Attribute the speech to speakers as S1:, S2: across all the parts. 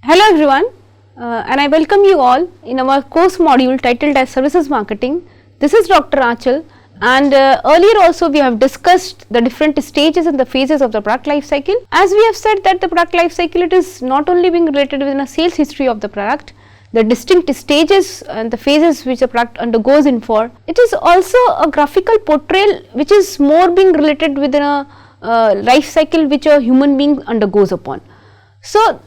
S1: Hello everyone, and I welcome you all in our course module titled as Services Marketing. This is Dr. Achal, and earlier also we have discussed the different stages and the phases of the product life cycle. As we have said that the product life cycle, it is not only being related within a sales history of the product, the distinct stages and the phases which the product undergoes in for, it is also a graphical portrayal which is more being related within a life cycle which a human being undergoes upon. So,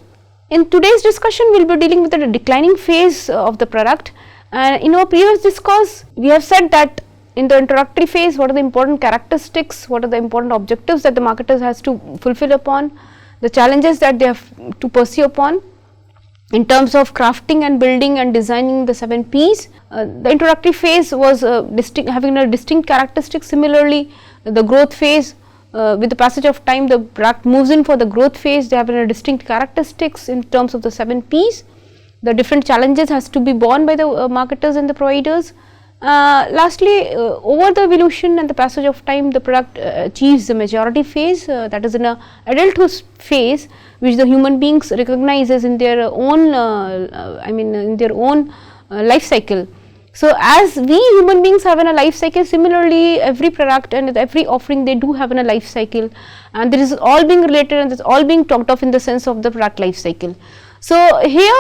S1: in today's discussion, we will be dealing with the declining phase of the product. In our previous discourse, we have said that in the introductory phase, what are the important characteristics, what are the important objectives that the marketers has to fulfill upon, the challenges that they have to pursue upon in terms of crafting and building and designing the 7 P's. The introductory phase was having a distinct characteristic. Similarly, the growth phase, with the passage of time, the product moves in for the growth phase. They have a distinct characteristics in terms of the 7 P's. The different challenges has to be borne by the marketers and the providers. Lastly, over the evolution and the passage of time, the product achieves the maturity phase, that is in a adulthood phase, which the human beings recognizes in their own in their own life cycle. So, as we human beings have in a life cycle, similarly every product and every offering, they do have in a life cycle, and this is all being related and this is all being talked of in the sense of the product life cycle. So, here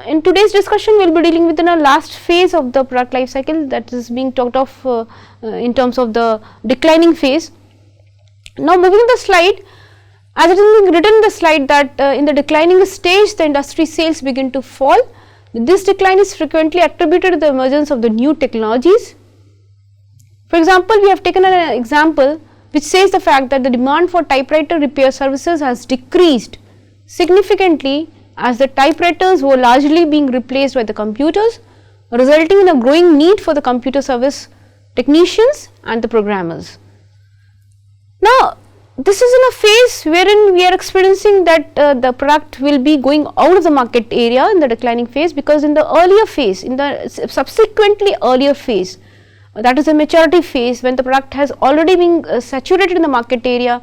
S1: in today's discussion, we will be dealing with the last phase of the product life cycle, that is being talked of in terms of the declining phase. Now, moving to the slide, as it is being written in the slide that in the declining stage, the industry sales begin to fall. This decline is frequently attributed to the emergence of the new technologies. For example, we have taken an example which says the fact that the demand for typewriter repair services has decreased significantly as the typewriters were largely being replaced by the computers, resulting in a growing need for the computer service technicians and the programmers. Now, this is in a phase wherein we are experiencing that the product will be going out of the market area in the declining phase, because in the earlier phase, in the subsequently earlier phase, that is the maturity phase, when the product has already been saturated in the market area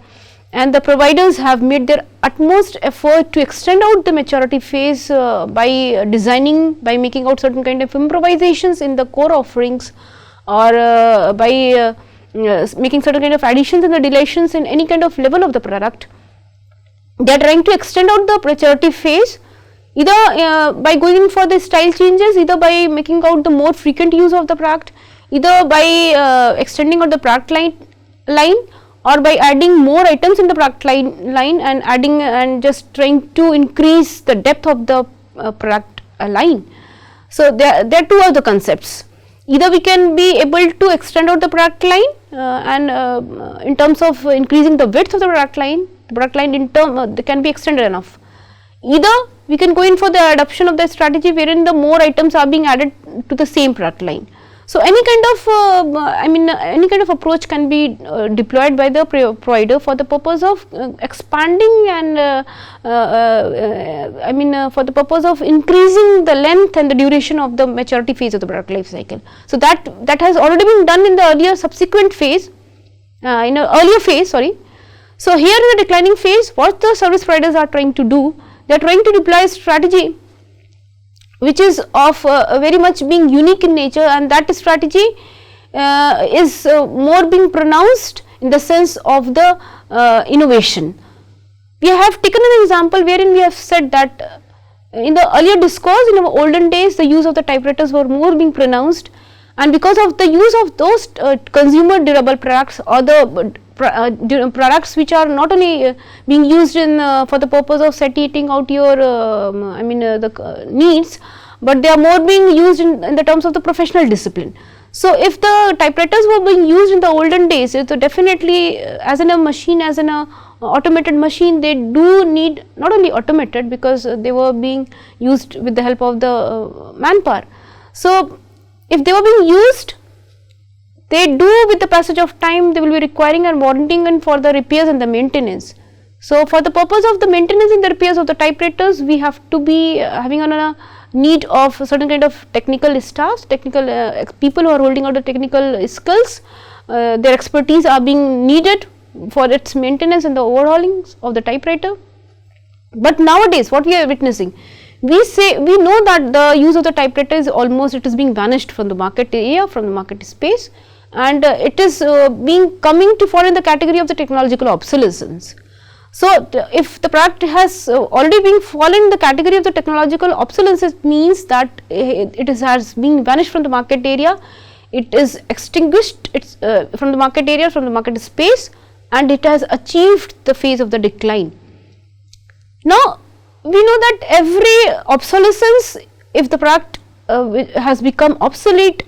S1: and the providers have made their utmost effort to extend out the maturity phase by designing, by making out certain kind of improvisations in the core offerings, or by making certain kind of additions and the deletions in any kind of level of the product. They are trying to extend out the maturity phase either by going in for the style changes, either by making out the more frequent use of the product, either by extending out the product line or by adding more items in the product line and adding and just trying to increase the depth of the product line. So, there are two other concepts. Either we can be able to extend out the product line and in terms of increasing the width of the product line in term can be extended enough. Either we can go in for the adoption of the strategy wherein the more items are being added to the same product line. So, any kind of approach can be deployed by the provider for the purpose of expanding and for the purpose of increasing the length and the duration of the maturity phase of the product life cycle. So, that has already been done in the earlier subsequent phase, in an earlier phase, sorry. So, here in the declining phase, what the service providers are trying to do, they are trying to deploy a strategy which is of very much being unique in nature, and that strategy is more being pronounced in the sense of the innovation. We have taken an example wherein we have said that in the earlier discourse, in our olden days, the use of the typewriters were more being pronounced, and because of the use of those consumer durable products or the products which are not only being used in for the purpose of satiating out your the needs, but they are more being used in the terms of the professional discipline. So, if the typewriters were being used in the olden days, so definitely as in a machine, as in a automated machine, they do need not only automated, because they were being used with the help of the manpower. So, if they were being used, they do with the passage of time, they will be requiring and warranting and for the repairs and the maintenance. So, for the purpose of the maintenance and the repairs of the typewriters, we have to be having a need of certain kind of technical staffs, technical people who are holding out the technical skills. Their expertise are being needed for its maintenance and the overhauling of the typewriter. But nowadays what we are witnessing, we know that the use of the typewriter is almost, it is being vanished from the market area, from the market space, and it is coming to fall in the category of the technological obsolescence. So, if the product has already been fallen in the category of the technological obsolescence, it means that it has been vanished from the market area, it is extinguished from the market area, from the market space, and it has achieved the phase of the decline. Now, we know that every obsolescence, if the product has become obsolete,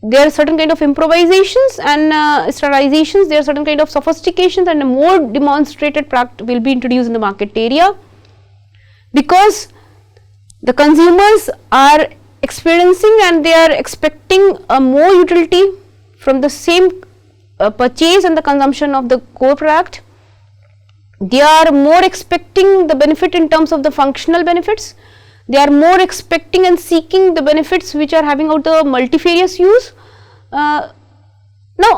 S1: there are certain kind of improvisations and sterilizations, there are certain kind of sophistications, and a more demonstrated product will be introduced in the market area, because the consumers are experiencing and they are expecting a more utility from the same purchase and the consumption of the core product. They are more expecting the benefit in terms of the functional benefits. They are more expecting and seeking the benefits which are having out the multifarious use. Now,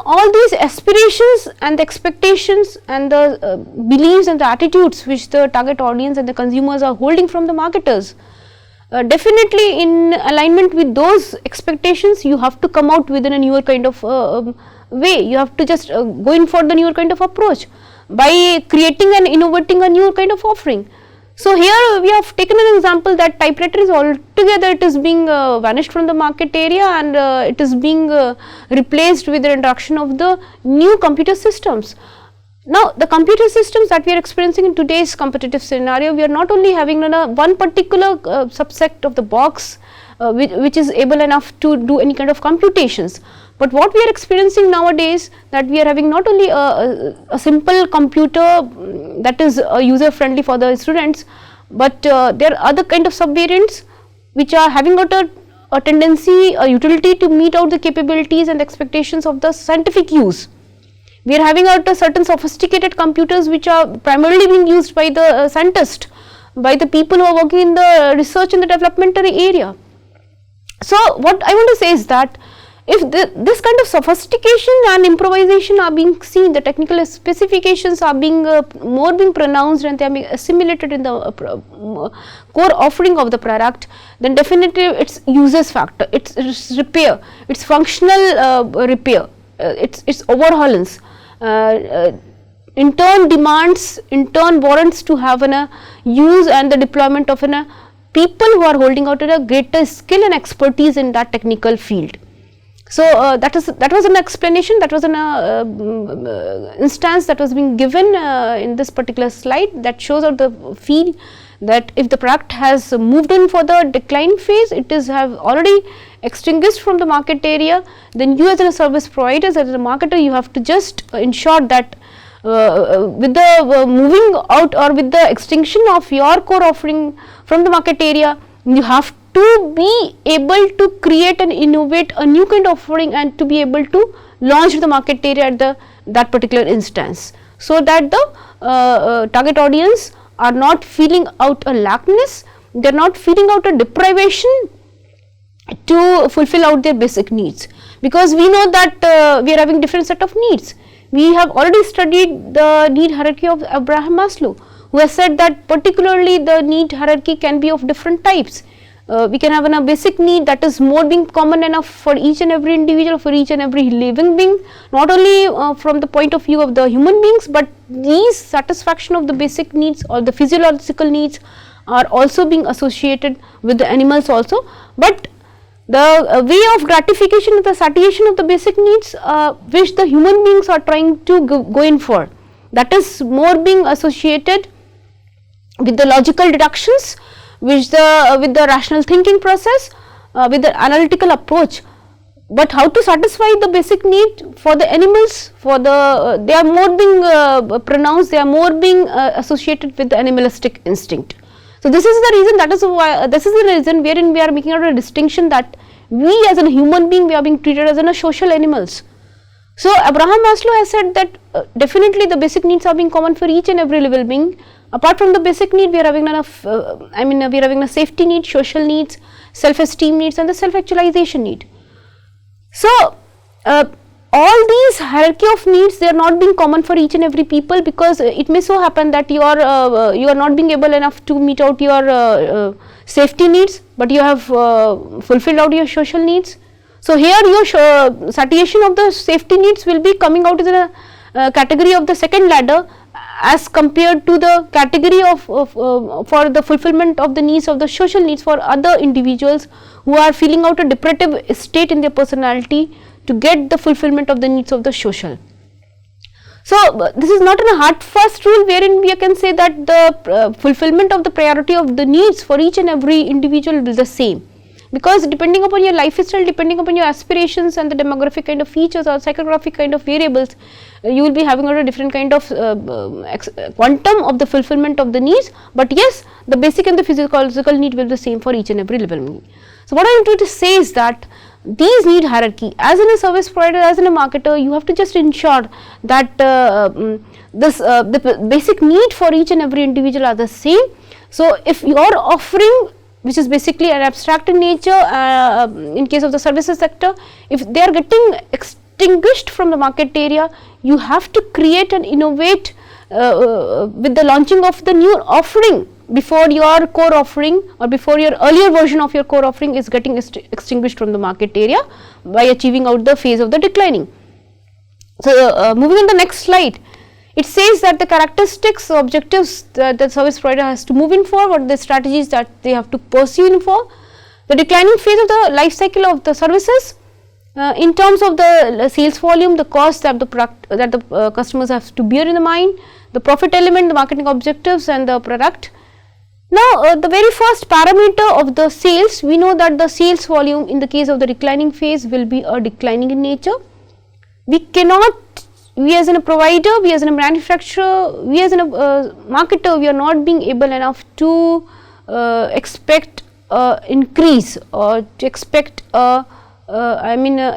S1: all these aspirations and the expectations and the beliefs and the attitudes which the target audience and the consumers are holding from the marketers, definitely in alignment with those expectations, you have to come out within a newer kind of way. You have to just go in for the newer kind of approach by creating and innovating a new kind of offering. So, here we have taken an example that typewriter is altogether, it is being vanished from the market area, and it is being replaced with the introduction of the new computer systems. Now, the computer systems that we are experiencing in today's competitive scenario, we are not only having one particular subset of the box which is able enough to do any kind of computations, but what we are experiencing nowadays, that we are having not only a simple computer that is user friendly for the students, but there are other kind of subvariants which are having got a tendency, a utility to meet out the capabilities and expectations of the scientific use. We are having out certain sophisticated computers which are primarily being used by the scientists, by the people who are working in the research and the developmental area. So, what I want to say is that if this kind of sophistication and improvisation are being seen, the technical specifications are being more being pronounced and they are being assimilated in the core offering of the product, then definitely its users factor, its repair, its functional repair, its overhaulance, in turn demands, in turn warrants to have a use and the deployment of people who are holding out a greater skill and expertise in that technical field. So, that was an explanation, that was an instance that was being given in this particular slide, that shows out the feel that if the product has moved in for the decline phase, it is have already extinguished from the market area, then you as a service provider, as a marketer, you have to just ensure that with the moving out or with the extinction of your core offering from the market area, you have to be able to create and innovate a new kind of offering and to be able to launch the market area at that particular instance, so that the target audience are not feeling out a lackness, they are not feeling out a deprivation to fulfill out their basic needs, because we know that we are having different set of needs. We have already studied the need hierarchy of Abraham Maslow, who has said that particularly the need hierarchy can be of different types. We can have a basic need that is more being common enough for each and every individual, for each and every living being, not only from the point of view of the human beings, but these satisfaction of the basic needs or the physiological needs are also being associated with the animals also. But the way of gratification and the satiation of the basic needs which the human beings are trying to go in for, that is more being associated with the logical deductions, which with the rational thinking process, with the analytical approach. But how to satisfy the basic need for the animals, for the they are more being pronounced, they are more being associated with the animalistic instinct. So, this is the reason, that is why this is the reason wherein we are making out a distinction that we as a human being, we are being treated as a social animals. So, Abraham Maslow has said that definitely the basic needs are being common for each and every living being. Apart from the basic need, we are having enough, we are having a safety need, social needs, self-esteem needs and the self-actualization need. So, all all these hierarchy of needs, they are not being common for each and every people, because it may so happen that you are not being able enough to meet out your safety needs, but you have fulfilled out your social needs. So here your satiation of the safety needs will be coming out as a category of the second ladder, as compared to the category of for the fulfillment of the needs of the social needs for other individuals who are feeling out a deprivative state in their personality to get the fulfillment of the needs of the social. So this is not a hard fast rule wherein we can say that the fulfillment of the priority of the needs for each and every individual will be the same, because depending upon your lifestyle, depending upon your aspirations and the demographic kind of features or psychographic kind of variables, you will be having a different kind of quantum of the fulfillment of the needs, but yes, the basic and the physical need will be the same for each and every level. So what I am trying to say is that these need hierarchy, as in a service provider, as in a marketer, you have to just ensure that the basic need for each and every individual are the same. So if you are offering, which is basically an abstract in nature, in case of the services sector, if they are getting extinguished from the market area, you have to create and innovate with the launching of the new offering before your core offering or before your earlier version of your core offering is getting extinguished from the market area, by achieving out the phase of the declining. So moving on the next slide, it says that the characteristics, objectives that the service provider has to move in for, what the strategies that they have to pursue in for. The declining phase of the life cycle of the services, in terms of the sales volume, the cost that the product that the customers have to bear in the mind, the profit element, the marketing objectives and the product. Now the very first parameter of the sales, we know that the sales volume in the case of the declining phase will be a declining in nature. We cannot, we as a provider, we as a manufacturer, we as a marketer, we are not being able enough to expect increase or to expect a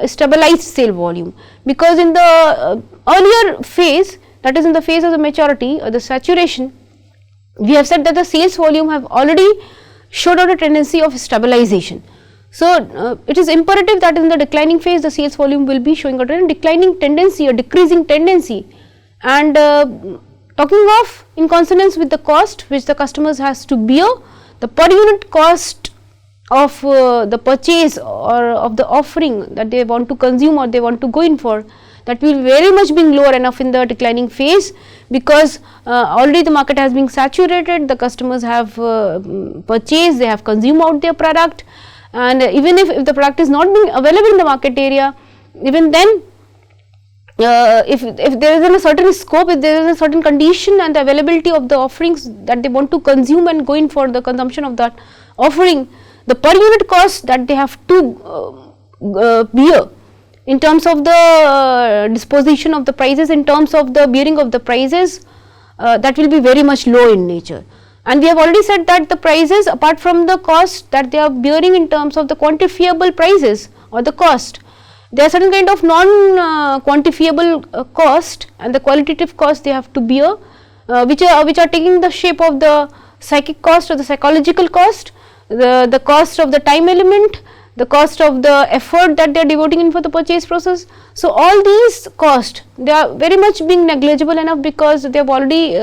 S1: stabilized sale volume, because in the earlier phase, that is in the phase of the maturity or the saturation, we have said that the sales volume have already showed out a tendency of stabilization. So it is imperative that in the declining phase the sales volume will be showing out a declining tendency or decreasing tendency, and talking of in consonance with the cost which the customers has to bear, the per unit cost of the purchase or of the offering that they want to consume or they want to go in for, that will very much being lower enough in the declining phase, because already the market has been saturated, the customers have purchased, they have consumed out their product, and even if the product is not being available in the market area, even then if there is a certain scope, if there is a certain condition and the availability of the offerings that they want to consume and go in for the consumption of that offering, the per unit cost that they have to bear in terms of the disposition of the prices, in terms of the bearing of the prices, that will be very much low in nature. And we have already said that the prices, apart from the cost that they are bearing in terms of the quantifiable prices or the cost, there are certain kind of non-quantifiable cost and the qualitative cost they have to bear, which are taking the shape of the psychic cost or the psychological cost, the cost of the time element, the cost of the effort that they are devoting in for the purchase process. So all these costs, they are very much being negligible enough, because they have already they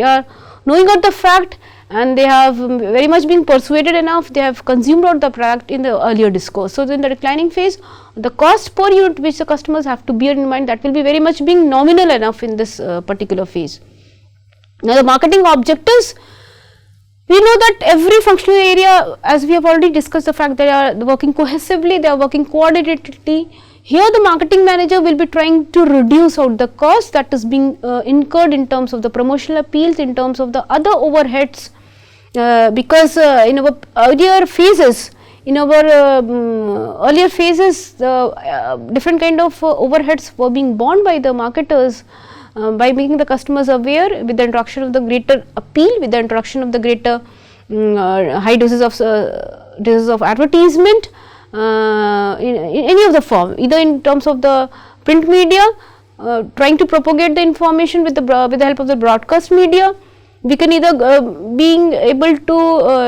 S1: are knowing out the fact, and they have very much been persuaded enough, they have consumed out the product in the earlier discourse. So in the declining phase, the cost per unit which the customers have to bear in mind, that will be very much being nominal enough in this particular phase. Now the marketing objectives, we know that every functional area, as we have already discussed the fact, they are working cohesively, they are working coordinatedly. Here the marketing manager will be trying to reduce out the cost that is being incurred in terms of the promotional appeals, in terms of the other overheads, because in our earlier phases, the different kind of overheads were being borne by the marketers, by making the customers aware with the introduction of the greater appeal, with the introduction of the greater high doses of advertisement in any of the form, either in terms of the print media, trying to propagate the information with the help of the broadcast media. We can either being able to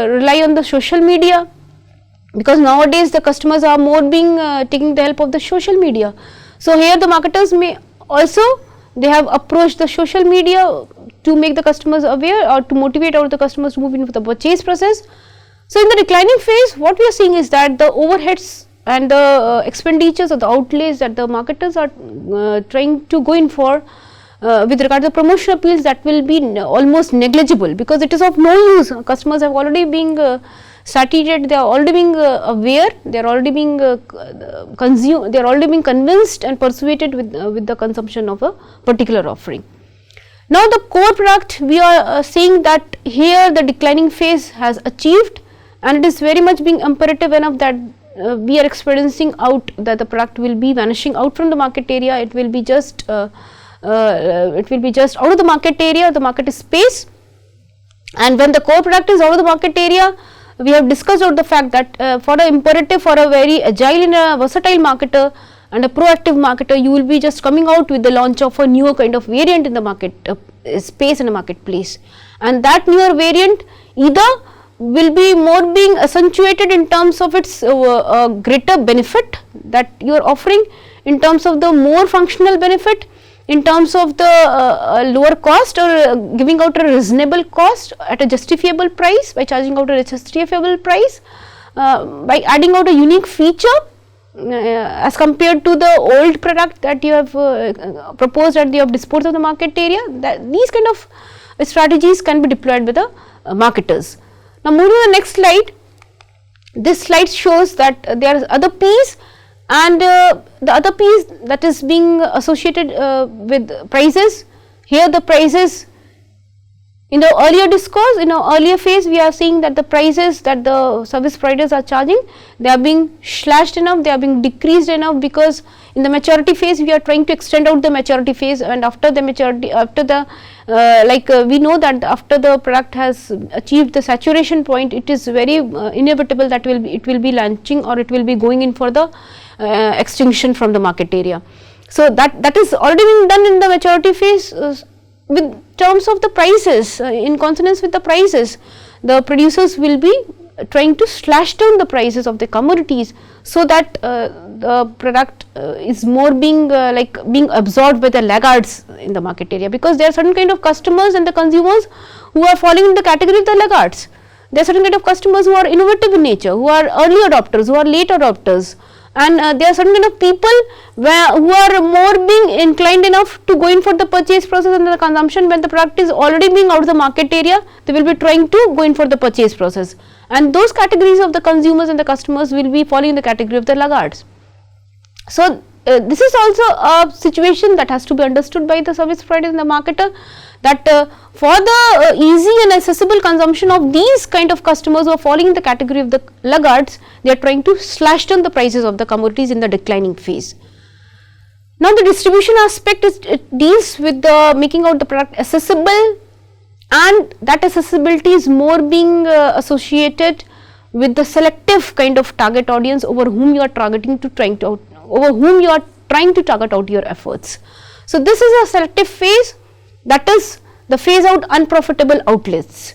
S1: rely on the social media, because nowadays the customers are more being taking the help of the social media. So here the marketers may also, they have approached the social media to make the customers aware or to motivate out the customers to move into the purchase process. So in the declining phase, what we are seeing is that the overheads and the expenditures or the outlays that the marketers are trying to go in for with regard to the promotion appeals, that will be almost negligible, because it is of no use. Customers have already been saturated, they are already being aware, they are already being consumed, they are already being convinced and persuaded with the consumption of a particular offering. Now the core product, we are saying that here the declining phase has achieved, and it is very much being imperative enough that we are experiencing out that the product will be vanishing out from the market area. It will be just out of the market area, the market space. And when the core product is out of the market area, we have discussed out the fact that for the imperative for a very agile and a versatile marketer and a proactive marketer, you will be just coming out with the launch of a newer kind of variant in the market space and a marketplace, and that newer variant either will be more being accentuated in terms of its greater benefit that you are offering, in terms of the more functional benefit, in terms of the lower cost, or giving out a reasonable cost at a justifiable price, by charging out a justifiable price, by adding out a unique feature as compared to the old product that you have proposed and you have disposed of the market area. That these kind of strategies can be deployed by the marketers. Now moving to the next slide, this slide shows that there are other P's, and the other P's that is being associated with prices. Here the prices, in the earlier discourse, in our earlier phase, we are seeing that the prices that the service providers are charging, they are being slashed enough, they are being decreased enough, because in the maturity phase we are trying to extend out the maturity phase, and after the maturity, after the we know that after the product has achieved the saturation point, it is very inevitable that it will be launching, or it will be going in for the extinction from the market area. So that is already being done in the maturity phase. With terms of the prices, in consonance with the prices, the producers will be trying to slash down the prices of the commodities, so that the product is more being being absorbed by the laggards in the market area, because there are certain kind of customers and the consumers who are falling in the category of the laggards. There are certain kind of customers who are innovative in nature, who are early adopters, who are late adopters, and there are certain kind of people who are more being inclined enough to go in for the purchase process and the consumption. When the product is already being out of the market area, they will be trying to go in for the purchase process, and those categories of the consumers and the customers will be falling in the category of the laggards. So this is also a situation that has to be understood by the service provider and the marketer, that for the easy and accessible consumption of these kind of customers who are falling in the category of the laggards, they are trying to slash down the prices of the commodities in the declining phase. Now the distribution aspect deals with the making out the product accessible, and that accessibility is more being associated with the selective kind of target audience over whom you are targeting to target out your efforts. So this is a selective phase, that is the phase out unprofitable outlets.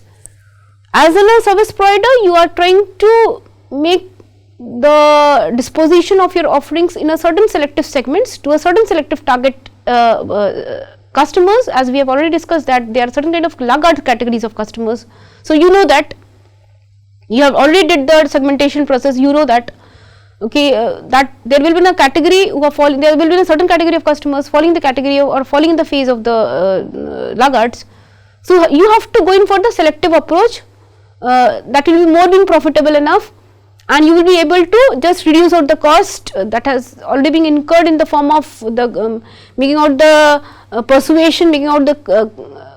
S1: As a service provider, you are trying to make the disposition of your offerings in a certain selective segments to a certain selective target customers, as we have already discussed that there are certain kind of laggard categories of customers. So you know that you have already did the segmentation process, you know that that there will be a category who are falling, there will be a certain category of customers falling the category of, or falling in the phase of the laggards. So you have to go in for the selective approach that will be more being profitable enough, and you will be able to just reduce out the cost that has already been incurred in the form of the making out the persuasion, making out the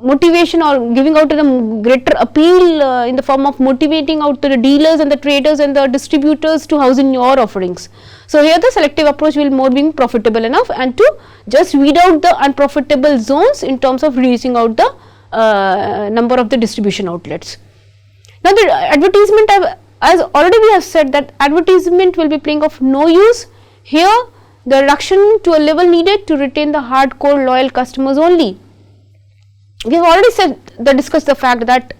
S1: motivation, or giving out a greater appeal in the form of motivating out the dealers and the traders and the distributors to house in your offerings. So here the selective approach will more being profitable enough, and to just weed out the unprofitable zones in terms of reducing out the number of the distribution outlets. Now the advertisement, as already we have said that advertisement will be playing of no use. Here the reduction to a level needed to retain the hardcore loyal customers only. We have already discussed the fact that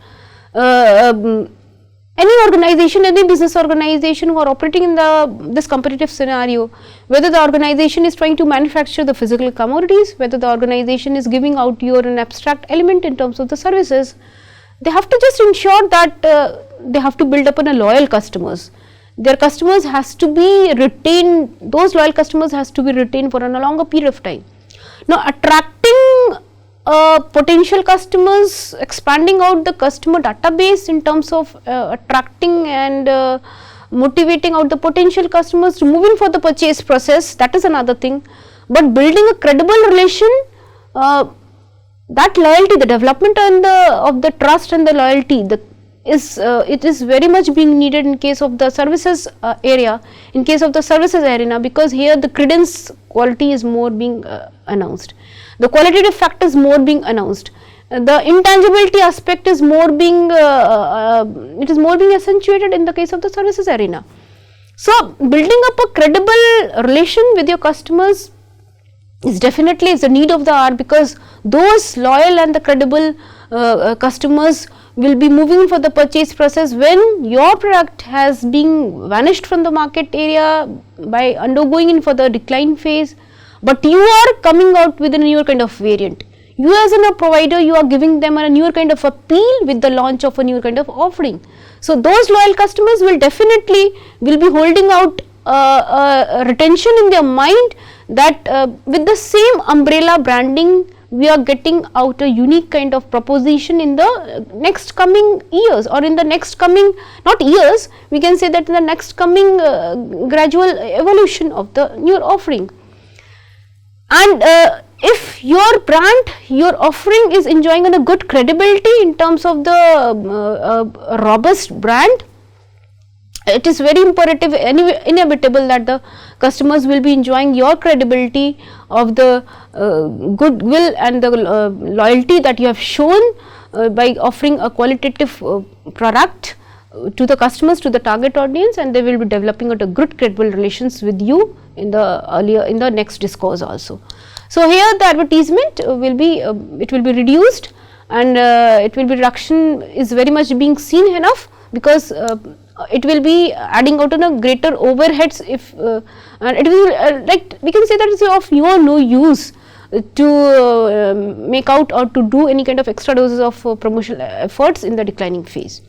S1: any organization, any business organization who are operating in this competitive scenario, whether the organization is trying to manufacture the physical commodities, whether the organization is giving out an abstract element in terms of the services, they have to just ensure that they have to build upon a loyal customers. Their customers has to be retained, those loyal customers has to be retained for a longer period of time. Now, attracting potential customers, expanding out the customer database in terms of attracting and motivating out the potential customers to move in for the purchase process, that is another thing. But building a credible relation, that loyalty, the development and of the trust and the loyalty, it is very much being needed in case of the services area, in case of the services arena, because here the credence quality is more being announced. The qualitative factor is more being announced. The intangibility aspect is more being it is more being accentuated in the case of the services arena. So, building up a credible relation with your customers is definitely the need of the hour, because those loyal and the credible customers will be moving for the purchase process when your product has been vanished from the market area by undergoing in for the decline phase, but you are coming out with a newer kind of variant. You as a provider, you are giving them a newer kind of appeal with the launch of a newer kind of offering. So, those loyal customers will definitely be holding out retention in their mind that with the same umbrella branding, we are getting out a unique kind of proposition in the next coming years, or in the next coming, not years, we can say that in the next coming gradual evolution of the newer offering. And if your brand, your offering is enjoying a good credibility in terms of the robust brand, it is very imperative, inevitable that the customers will be enjoying your credibility of the goodwill and the loyalty that you have shown by offering a qualitative product to the customers, to the target audience, and they will be developing a good credible relations with you in the next discourse also. So, here the advertisement will be it will be reduced, and it will be reduction is very much being seen enough, because it will be adding out on a greater overheads if and it will like we can say that it is of no use to make out or to do any kind of extra doses of promotional efforts in the declining phase.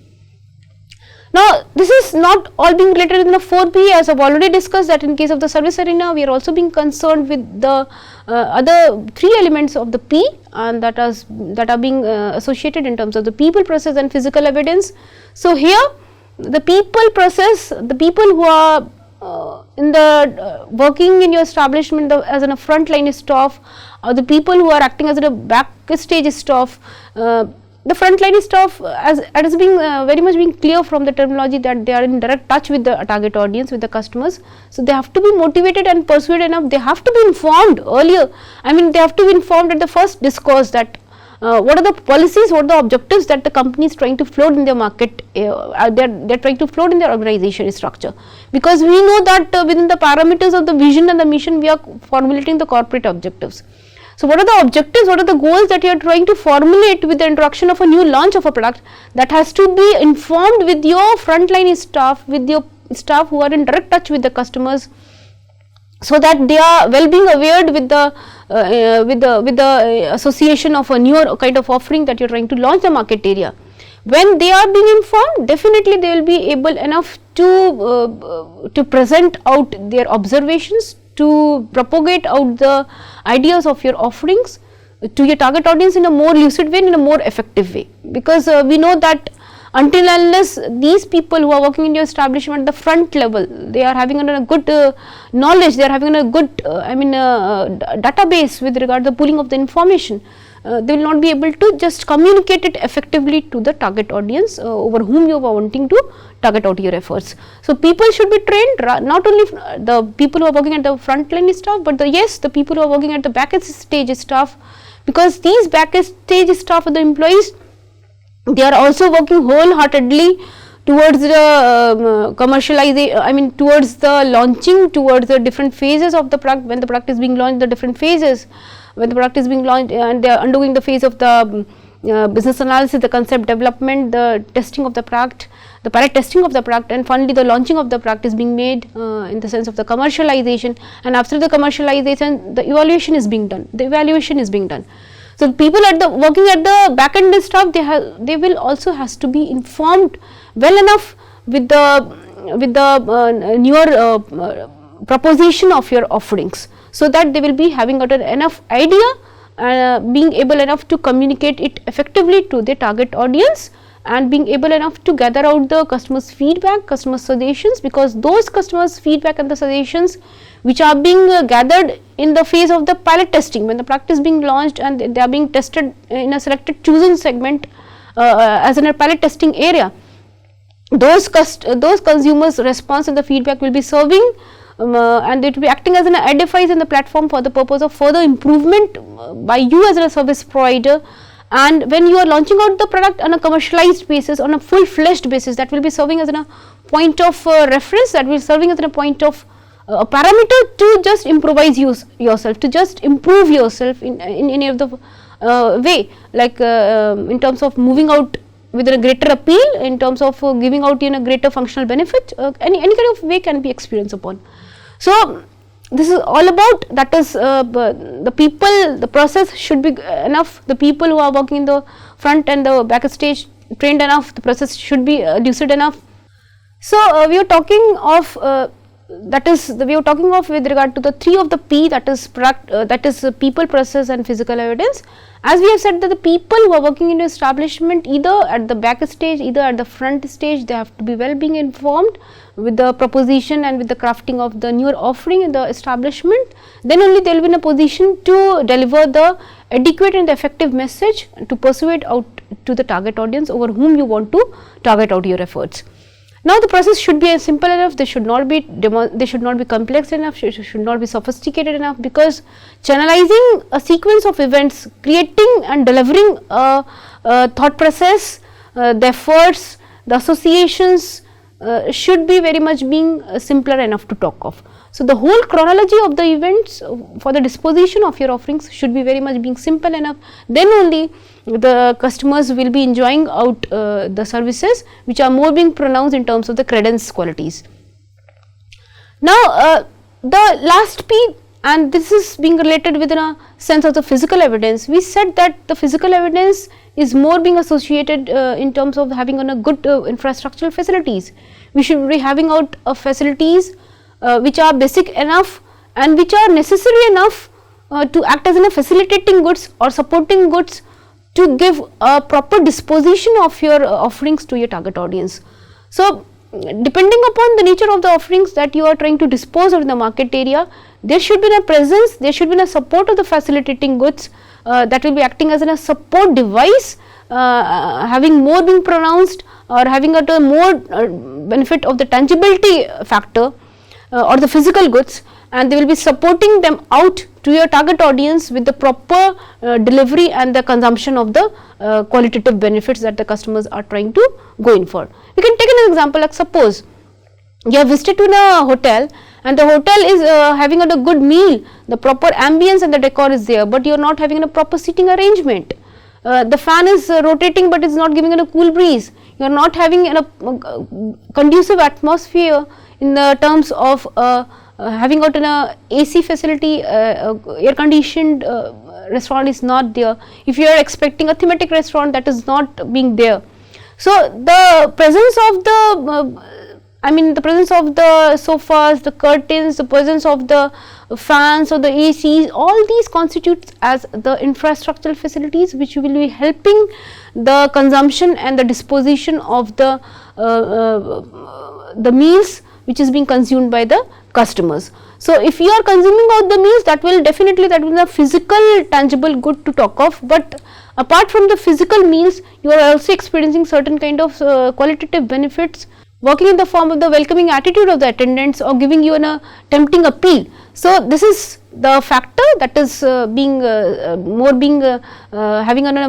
S1: Now, this is not all being related in the 4P, as I have already discussed that in case of the service arena, we are also being concerned with the other 3 elements of the P, and that are being associated in terms of the people, process and physical evidence. So, here the people process, the people who are in the working in your establishment as a frontline staff, or the people who are acting as a backstage staff. The frontline staff, as it is being very much being clear from the terminology that they are in direct touch with the target audience, with the customers. So, they have to be motivated and persuaded enough, they have to be informed earlier, I mean they have to be informed at the first discourse that what are the policies, what are the objectives that the company is trying to float in their market, they are trying to float in their organization structure, because we know that within the parameters of the vision and the mission, we are formulating the corporate objectives. So, what are the objectives, what are the goals that you are trying to formulate with the introduction of a new launch of a product, that has to be informed with your frontline staff, with your staff who are in direct touch with the customers, so that they are well being aware with the association of a newer kind of offering that you are trying to launch the market area. When they are being informed, definitely they will be able enough to present out their observations, to propagate out the ideas of your offerings to your target audience in a more lucid way, in a more effective way, because we know that until unless these people who are working in your establishment at the front level, they are having a good knowledge, they are having a good database with regard to the pooling of the information, they will not be able to just communicate it effectively to the target audience over whom you are wanting to target out your efforts. So, people should be trained, not only the people who are working at the front line staff, but the people who are working at the back stage staff, because these back stage staff are the employees, they are also working wholeheartedly towards the commercialization, towards the launching, towards the different phases of the product. When the product is being launched, the different phases, when the product is being launched and they are undergoing the phase of the business analysis, the concept development, the testing of the product, the pilot testing of the product, and finally the launching of the product is being made in the sense of the commercialization, and after the commercialization the evaluation is being done, So, people at the working at the back end staff, they will also has to be informed well enough with the newer proposition of your offerings, so that they will be having got enough idea, being able enough to communicate it effectively to the target audience, and being able enough to gather out the customers feedback, customer suggestions, because those customers feedback and the suggestions which are being gathered in the phase of the pilot testing, when the product is being launched and they are being tested in a selected chosen segment as in a pilot testing area, those consumers response and the feedback will be serving and it will be acting as an edifice in the platform for the purpose of further improvement by you as a service provider. And when you are launching out the product on a commercialized basis, on a full fledged basis, that will be serving as a point of reference, that will be serving as a point of a parameter to just improvise yourself, to just improve yourself in any of the way, like in terms of moving out with a greater appeal, in terms of giving out in a greater functional benefit, any kind of way can be experienced upon. So, this is all about, that is the people, the process should be enough, the people who are working in the front and the backstage trained enough, the process should be lucid enough. So, we are talking of we are talking of with regard to the 3 of the P, that is people, process and physical evidence. As we have said that the people who are working in the establishment, either at the back stage, either at the front stage, they have to be well being informed with the proposition and with the crafting of the newer offering in the establishment. Then only they will be in a position to deliver the adequate and effective message to persuade out to the target audience over whom you want to target out your efforts. Now, the process should be simple enough, they should not be complex enough, should not be sophisticated enough, because channelizing a sequence of events, creating and delivering a thought process, the efforts, the associations should be very much being simpler enough to talk of. So, the whole chronology of the events for the disposition of your offerings should be very much being simple enough, then only the customers will be enjoying out the services which are more being pronounced in terms of the credence qualities. Now, the last P, and this is being related within a sense of the physical evidence. We said that the physical evidence is more being associated in terms of having on a good infrastructural facilities. We should be having out facilities which are basic enough and which are necessary enough to act as a facilitating goods or supporting goods to give a proper disposition of your offerings to your target audience. So, depending upon the nature of the offerings that you are trying to dispose of in the market area, there should be a presence, there should be a support of the facilitating goods that will be acting as a support device, having more being pronounced or having a more benefit of the tangibility factor or the physical goods, and they will be supporting them out to your target audience with the proper delivery and the consumption of the qualitative benefits that the customers are trying to go in for. We can take an example, like suppose you have visited to a hotel and the hotel is having a good meal, the proper ambience and the decor is there, but you are not having a proper seating arrangement. The fan is rotating, but it is not giving a cool breeze. You are not having a conducive atmosphere in the terms of having got an AC facility, air conditioned restaurant is not there. If you are expecting a thematic restaurant, that is not being there. So, the presence of the presence of the sofas, the curtains, the presence of the fans or the ACs, all these constitutes as the infrastructural facilities which will be helping the consumption and the disposition of the meals which is being consumed by the customers. So, if you are consuming out the meals, that will definitely, that will be a physical tangible good to talk of, but apart from the physical meals, you are also experiencing certain kind of qualitative benefits working in the form of the welcoming attitude of the attendants or giving you a tempting appeal. So, this is the factor that is having a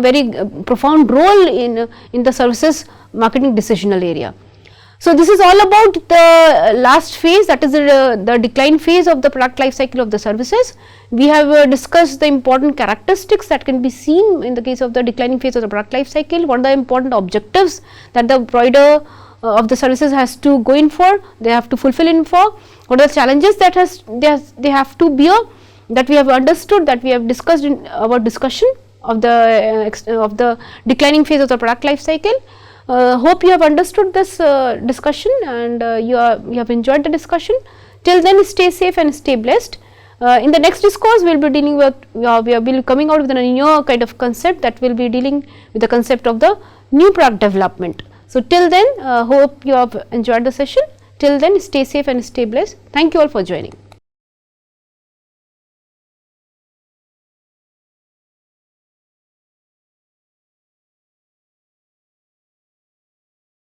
S1: very profound role in the services marketing decisional area. So, this is all about the last phase, that is the decline phase of the product life cycle of the services. We have discussed the important characteristics that can be seen in the case of the declining phase of the product life cycle, what are the important objectives that the provider of the services has to go in for, they have to fulfill in for, what are the challenges that they have to bear, that we have understood, that we have discussed in our discussion of the declining phase of the product life cycle. Hope you have understood this discussion and you have enjoyed the discussion. Till then, stay safe and stay blessed. In the next discourse, we will be dealing with, we will be coming out with a new kind of concept that will be dealing with the concept of the new product development. So, till then, hope you have enjoyed the session. Till then, stay safe and stay blessed. Thank you all for joining.